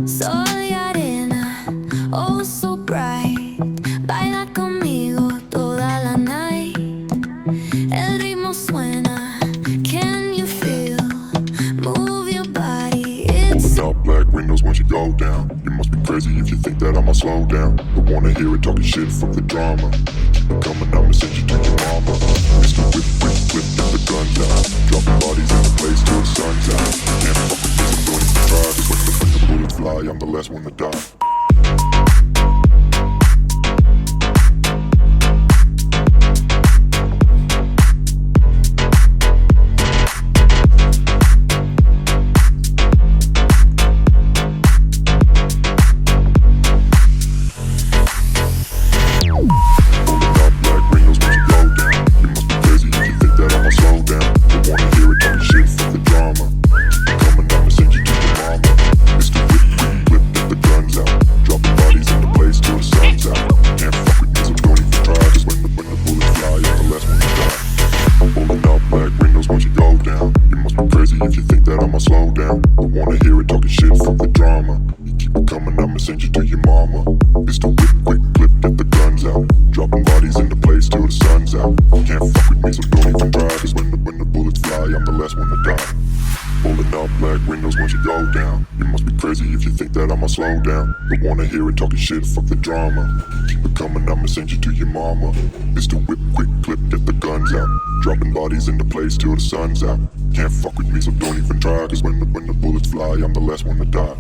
Sol y arena, oh so bright. Baila conmigo toda la night. El ritmo suena, can you feel? Move your body, it's Open up black windows once you go down. You must be crazy if you think that I'ma slow down. Don't wanna hear it talking shit, fuck the drama. Keep it coming, I'ma send you to your mama. Mr. Whip, whip, whip, get the guns out. Dropping bodies in the place till the sun's out. Can't fuck with this, I'm going to try. Cause when the bullets fly, I'm the last one to die. If you think that I'ma slow down, don't wanna hear it talking shit, fuck the drama. You keep it coming, I'ma send you to your mama. It's the whip, quick clip, get the guns out. Dropping bodies into place till the sun's out. Can't fuck with me, so don't even try. Cause when the bullets fly, I'm the last one to die. Pulling up black windows once you go down. You must be crazy if you think that I'ma slow down. Don't wanna hear it talking shit, fuck the drama. Keep it coming, I'ma send you to your mama. It's the whip, quick clip, get the guns out. Dropping bodies into place till the sun's out. Can't fuck with me, so don't even try. Cause when the bullets fly, I'm the last one to die.